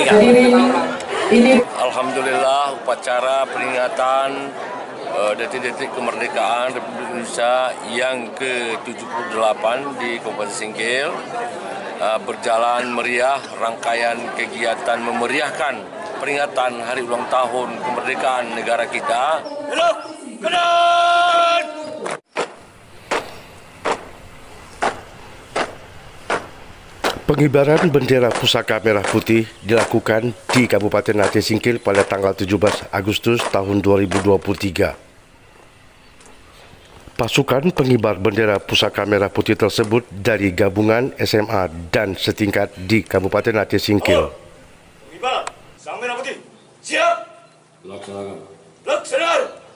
Hadirin, ini Alhamdulillah upacara peringatan detik-detik kemerdekaan Republik Indonesia yang ke-78 di Kabupaten Singkil berjalan meriah. Rangkaian kegiatan memeriahkan peringatan hari ulang tahun kemerdekaan negara kita. Pengibaran bendera pusaka merah putih dilakukan di Kabupaten Aceh Singkil pada tanggal 17 Agustus tahun 2023. Pasukan pengibar bendera pusaka merah putih tersebut dari gabungan SMA dan setingkat di Kabupaten Aceh Singkil. Pengibar sang merah putih, siap! Laksanakan. Laksanakan!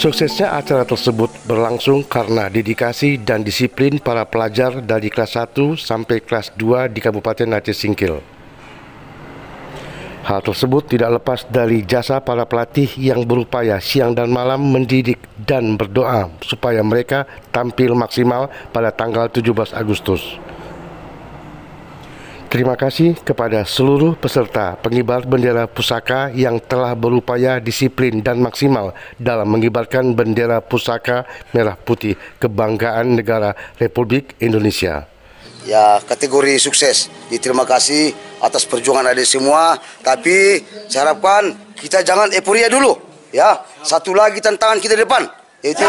Suksesnya acara tersebut berlangsung karena dedikasi dan disiplin para pelajar dari kelas 1 sampai kelas 2 di Kabupaten Aceh Singkil. Hal tersebut tidak lepas dari jasa para pelatih yang berupaya siang dan malam mendidik dan berdoa supaya mereka tampil maksimal pada tanggal 17 Agustus. Terima kasih kepada seluruh peserta pengibar bendera pusaka yang telah berupaya disiplin dan maksimal dalam mengibarkan bendera pusaka merah putih kebanggaan negara Republik Indonesia. Ya, kategori sukses. Terima kasih atas perjuangan adik semua. Tapi saya harapkan kita jangan euforia dulu. Ya, satu lagi tantangan kita depan, yaitu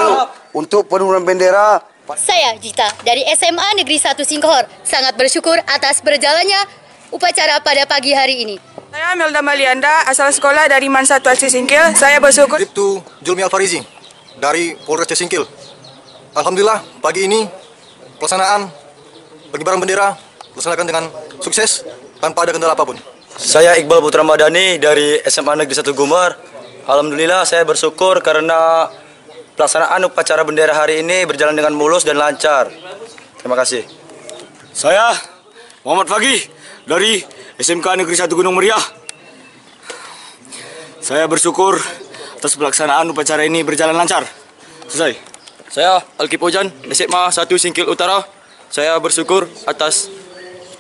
untuk penurunan bendera. Saya Jita dari SMA Negeri 1 Singkohor sangat bersyukur atas berjalannya upacara pada pagi hari ini. Saya Melda Malianda, asal sekolah dari MAN 1 Aceh Singkil. Saya bersyukur. Ibtu Julmi Alfarizi dari Polres Aceh Singkil. Alhamdulillah pagi ini pelaksanaan pengibaran bendera dilaksanakan dengan sukses tanpa ada kendala apapun. Saya Iqbal Putra Madani dari SMA Negeri 1 Gumar. Alhamdulillah saya bersyukur karena pelaksanaan upacara bendera hari ini berjalan dengan mulus dan lancar. Terima kasih. Saya Muhammad Fagih dari SMK Negeri 1 Gunung Meriah. Saya bersyukur atas pelaksanaan upacara ini berjalan lancar. Selesai. Saya Alkip Ojan, SMA 1 Singkil Utara. Saya bersyukur atas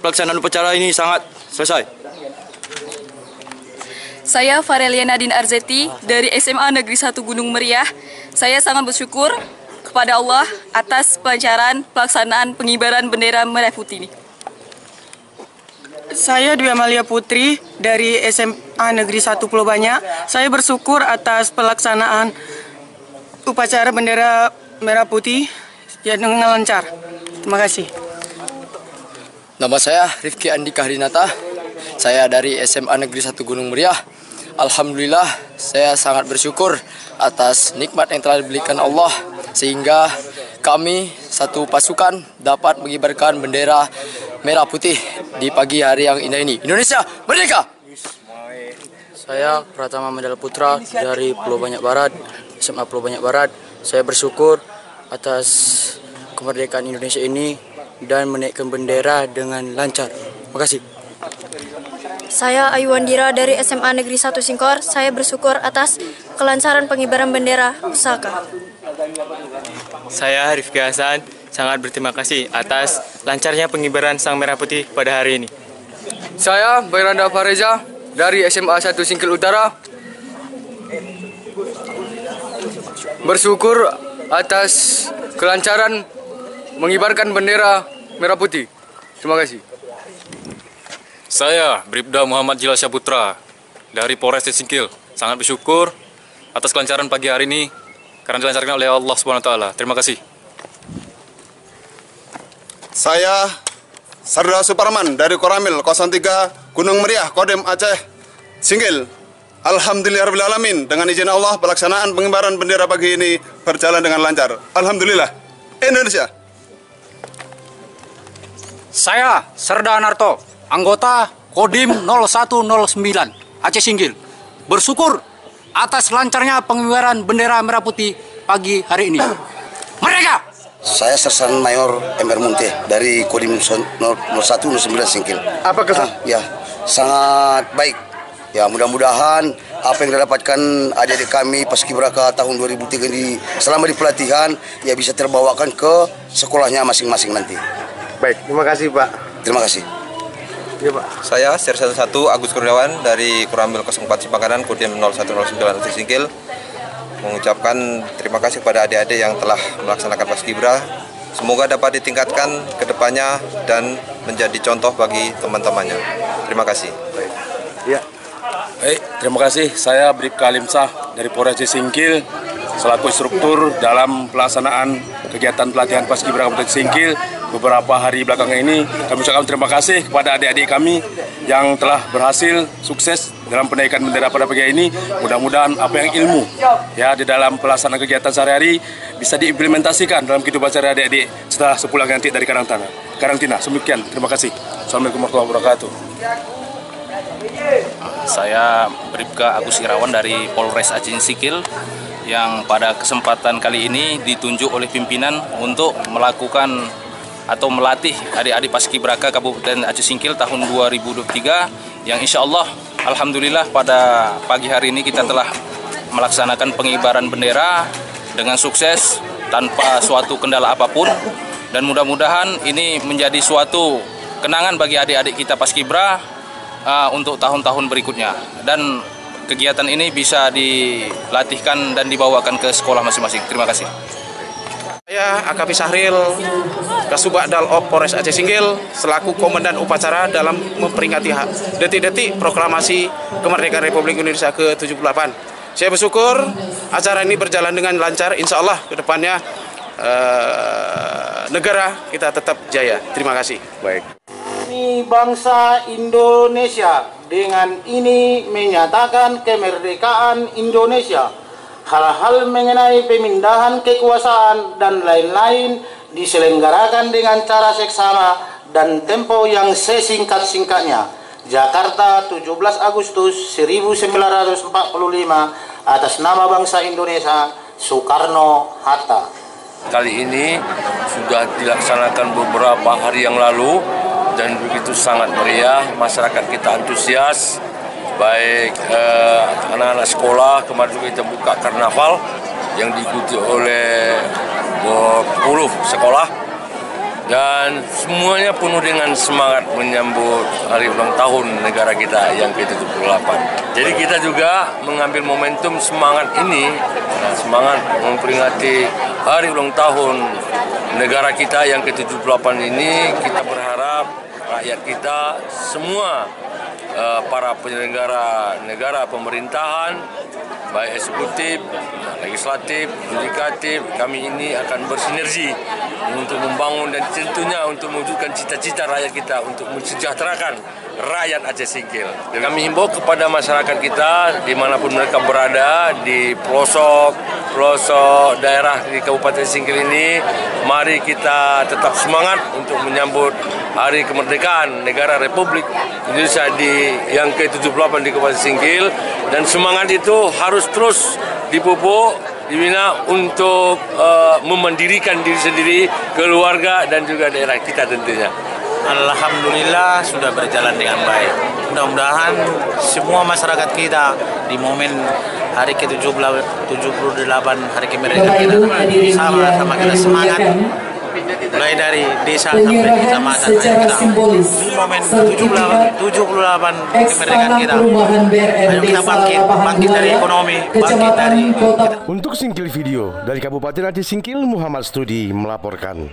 pelaksanaan upacara ini sangat selesai. Saya Farelia Nadine Arzeti dari SMA Negeri 1 Gunung Meriah. Saya sangat bersyukur kepada Allah atas pelancaran pelaksanaan pengibaran bendera merah putih ini. Saya Dwi Amalia Putri dari SMA Negeri 1 Pulau Banyak. Saya bersyukur atas pelaksanaan upacara bendera merah putih dengan lancar. Terima kasih. Nama saya Rifki Andika Hrinata. Saya dari SMA Negeri 1 Gunung Meriah. Alhamdulillah saya sangat bersyukur atas nikmat yang telah diberikan Allah sehingga kami satu pasukan dapat mengibarkan bendera merah putih di pagi hari yang indah ini. Indonesia merdeka! Saya Pratama Mandala Putra dari Pulau Banyak Barat, SMA Pulau Banyak Barat. Saya bersyukur atas kemerdekaan Indonesia ini dan menaikkan bendera dengan lancar. Terima kasih. Saya Ayuandira dari SMA Negeri 1 Singkor. Saya bersyukur atas kelancaran pengibaran bendera pusaka. Saya Rifki Hasan, sangat berterima kasih atas lancarnya pengibaran Sang Merah Putih pada hari ini. Saya Bayranda Fareza dari SMA 1 Singkil Utara. Bersyukur atas kelancaran mengibarkan bendera merah putih. Terima kasih. Saya Bribda Muhammad Jilal Syaputra dari Polres Singkil. Sangat bersyukur atas kelancaran pagi hari ini karena dilancarkan oleh Allah SWT. Terima kasih. Saya Sarda Suparman dari Koramil 03 Gunung Meriah Kodem Aceh Singkil. Alhamdulillahirrahmanirrahim. Dengan izin Allah pelaksanaan pengibaran bendera pagi ini berjalan dengan lancar. Alhamdulillah. Indonesia. Saya Serda Narto, anggota Kodim 0109 Aceh Singkil, bersyukur atas lancarnya pengibaran bendera merah putih pagi hari ini. Merdeka! Saya Sersan Mayor MR Munte dari Kodim 0109 Singkil. Apa kesan? Ya, sangat baik. Ya, mudah-mudahan apa yang didapatkan adik-adik kami Paskibraka tahun 2003 selama di pelatihan ya bisa terbawakan ke sekolahnya masing-masing nanti. Baik, terima kasih Pak. Terima kasih. Ya, Pak. Saya Sersan 1 Agus Kurniawan dari Koramil 04 Sipakanan Kodim 0109 Aceh Singkil mengucapkan terima kasih kepada adik-adik yang telah melaksanakan Paskibra. Semoga dapat ditingkatkan ke depannya dan menjadi contoh bagi teman-temannya. Terima kasih. Baik. Ya. Baik, terima kasih. Saya Bribka Alimsah dari Polres Singkil selaku instruktur dalam pelaksanaan kegiatan pelatihan Paskibra Kabupaten Singkil beberapa hari belakangan ini. Kami ucapkan terima kasih kepada adik-adik kami yang telah berhasil sukses dalam penaikan bendera pada pagi ini. Mudah-mudahan apa yang ilmu ya di dalam pelaksanaan kegiatan sehari-hari bisa diimplementasikan dalam kehidupan sehari-hari adik-adik setelah sepulang nanti dari karantina. Demikian, terima kasih. Assalamualaikum warahmatullahi wabarakatuh. Saya Bribka Agus Irawan dari Polres Aceh Singkil yang pada kesempatan kali ini ditunjuk oleh pimpinan untuk melakukan atau melatih adik-adik Paskibraka Kabupaten Aceh Singkil tahun 2023 yang insya Allah alhamdulillah pada pagi hari ini kita telah melaksanakan pengibaran bendera dengan sukses tanpa suatu kendala apapun, dan mudah-mudahan ini menjadi suatu kenangan bagi adik-adik kita Paskibra untuk tahun-tahun berikutnya, dan kegiatan ini bisa dilatihkan dan dibawakan ke sekolah masing-masing. Terima kasih. Saya AKP Sahril, Kasubagdal Op Polres Aceh Singkil, selaku Komandan Upacara dalam memperingati detik-detik proklamasi kemerdekaan Republik Indonesia ke-78. Saya bersyukur acara ini berjalan dengan lancar, insya Allah ke depannya negara kita tetap jaya. Terima kasih. Baik. Kami bangsa Indonesia dengan ini menyatakan kemerdekaan Indonesia. Hal-hal mengenai pemindahan kekuasaan dan lain-lain diselenggarakan dengan cara seksama dan tempo yang sesingkat-singkatnya. Jakarta, 17 Agustus 1945, atas nama bangsa Indonesia, Soekarno-Hatta. Kali ini sudah dilaksanakan beberapa hari yang lalu dan begitu sangat meriah, masyarakat kita antusias. Baik anak-anak sekolah, kemarin juga kita buka karnaval yang diikuti oleh 20 sekolah, dan semuanya penuh dengan semangat menyambut hari ulang tahun negara kita yang ke-78. Jadi kita juga mengambil momentum semangat ini, semangat memperingati hari ulang tahun negara kita yang ke-78 ini. Kita berharap rakyat kita semua, para penyelenggara negara pemerintahan, baik eksekutif, legislatif, yudikatif, kami ini akan bersinergi untuk membangun dan tentunya untuk mewujudkan cita-cita rakyat kita untuk mensejahterakan rakyat Aceh Singkil. Kami himbau kepada masyarakat kita dimanapun mereka berada di pelosok daerah di Kabupaten Singkil ini, mari kita tetap semangat untuk menyambut Hari Kemerdekaan Negara Republik Indonesia yang ke-78 di Kabupaten Singkil, dan semangat itu harus terus dipupuk, dibina untuk memandirikan diri sendiri, keluarga dan juga daerah kita tentunya. Alhamdulillah sudah berjalan dengan baik. Mudah-mudahan semua masyarakat kita di momen hari ke-78 hari kemerdekaan kita sama-sama kita semangat, mulai dari desa sampai kecamatan. Di momen 78 kemerdekaan kita, ayo kita bangkit dari ekonomi, bangkit dari. Untuk Singkil Video dari Kabupaten Aceh Singkil, Muhammad Studi melaporkan.